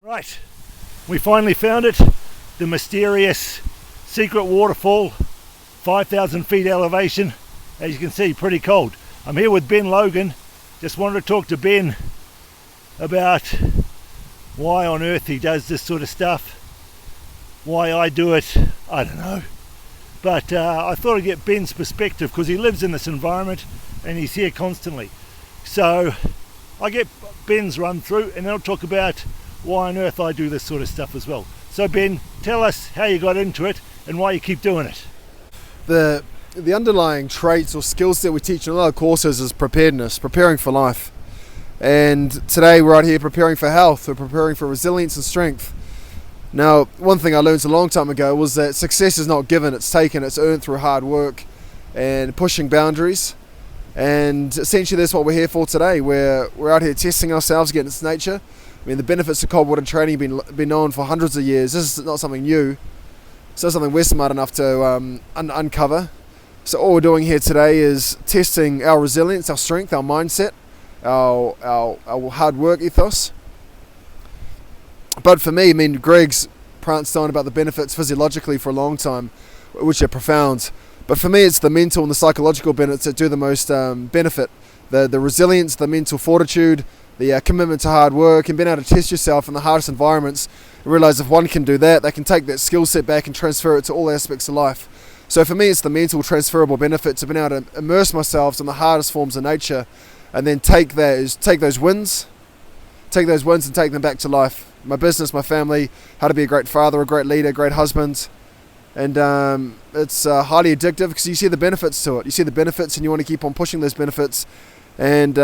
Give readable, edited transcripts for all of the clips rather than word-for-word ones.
Right, we finally found it, the mysterious secret waterfall, 5,000 feet elevation. As you can see, pretty cold. I'm here with Ben Logan. Just wanted to talk to Ben about why on earth he does this sort of stuff. Why I do it, I don't know. But I thought I'd get Ben's perspective because he lives in this environment and he's here constantly. So I get Ben's run through and then I'll talk about why on earth I do this sort of stuff as well. So Ben, tell us how you got into it and why you keep doing it. The underlying traits or skills that we teach in a lot of courses is preparedness, preparing for life. And today we're out here preparing for health, we're preparing for resilience and strength. Now, one thing I learned a long time ago was that success is not given, it's taken, it's earned through hard work and pushing boundaries. And essentially that's what we're here for today. We're out here testing ourselves against nature. I mean, the benefits of cold water training have been known for hundreds of years. This is not something new. It's not something we're smart enough to uncover. So all we're doing here today is testing our resilience, our strength, our mindset, our hard work ethos. But for me, I mean, Greg's pranced on about the benefits physiologically for a long time, which are profound. But for me, it's the mental and the psychological benefits that do the most benefit. The resilience, the mental fortitude, the commitment to hard work, and being able to test yourself in the hardest environments and realize if one can do that, they can take that skill set back and transfer it to all aspects of life. So for me, it's the mental transferable benefits of being able to immerse myself in the hardest forms of nature and then take those wins and take them back to life. My business, my family, how to be a great father, a great leader, a great husband. And it's highly addictive because you see the benefits to it. You see the benefits and you want to keep on pushing those benefits and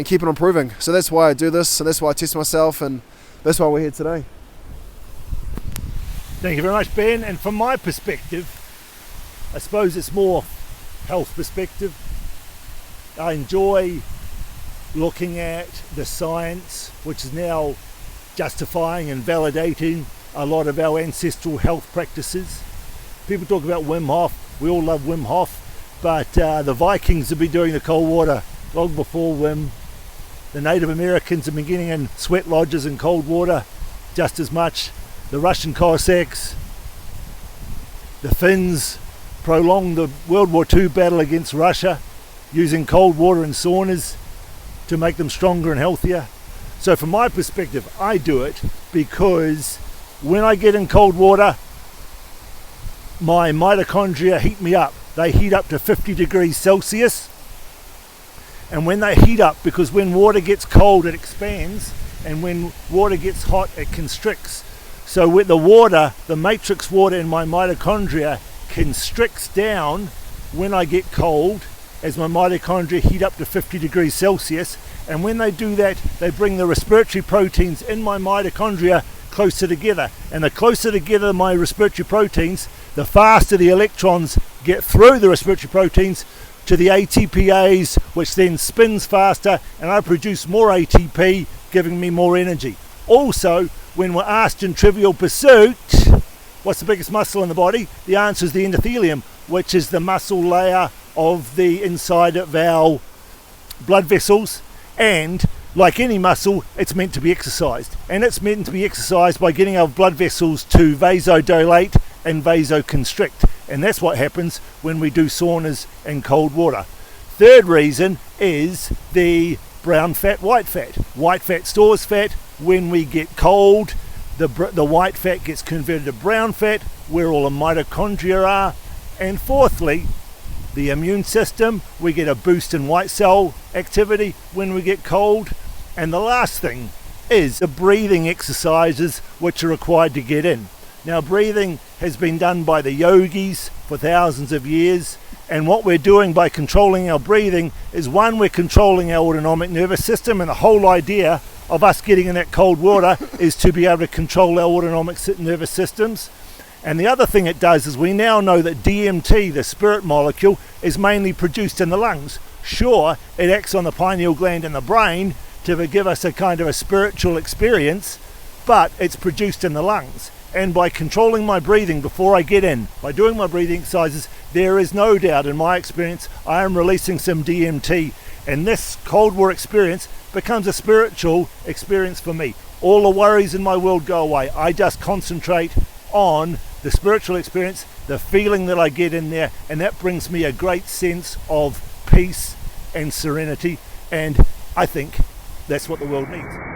keep on improving. So that's why I do this, and that's why I test myself, and that's why we're here today. Thank you very much, Ben. And from my perspective, I suppose it's more health perspective. I enjoy looking at the science, which is now justifying and validating a lot of our ancestral health practices. People talk about Wim Hof. We all love Wim Hof, but the Vikings have been doing the cold water long before Wim. The Native Americans have been getting in sweat lodges and cold water just as much. The Russian Cossacks, the Finns prolonged the World War II battle against Russia using cold water and saunas to make them stronger and healthier. So from my perspective, I do it because when I get in cold water, my mitochondria heat me up. They heat up to 50 degrees Celsius. And when they heat up, because when water gets cold, it expands, and when water gets hot, it constricts. So with the water, the matrix water in my mitochondria constricts down when I get cold, as my mitochondria heat up to 50 degrees Celsius. And when they do that, they bring the respiratory proteins in my mitochondria closer together. And the closer together my respiratory proteins, the faster the electrons get through the respiratory proteins to the ATPase, which then spins faster, and I produce more ATP, giving me more energy. Also, when we're asked in Trivial Pursuit, what's the biggest muscle in the body? The answer is the endothelium, which is the muscle layer of the inside of our blood vessels. And like any muscle, it's meant to be exercised. And it's meant to be exercised by getting our blood vessels to vasodilate and vasoconstrict. And that's what happens when we do saunas and cold water. Third reason is the brown fat, white fat. White fat stores fat. When we get cold, the white fat gets converted to brown fat, where all the mitochondria are. And fourthly, the immune system. We get a boost in white cell activity when we get cold. And the last thing is the breathing exercises which are required to get in. Now, breathing has been done by the yogis for thousands of years, and what we're doing by controlling our breathing is, one, we're controlling our autonomic nervous system, and the whole idea of us getting in that cold water is to be able to control our autonomic nervous systems. And the other thing it does is we now know that DMT, the spirit molecule, is mainly produced in the lungs. Sure, it acts on the pineal gland in the brain to give us a kind of a spiritual experience, but it's produced in the lungs. And by controlling my breathing before I get in, by doing my breathing exercises, there is no doubt in my experience I am releasing some DMT, And this Cold War experience becomes a spiritual experience for me. All the worries in my world go away. I just concentrate on the spiritual experience, the feeling that I get in there, and that brings me a great sense of peace and serenity, and I think that's what the world needs.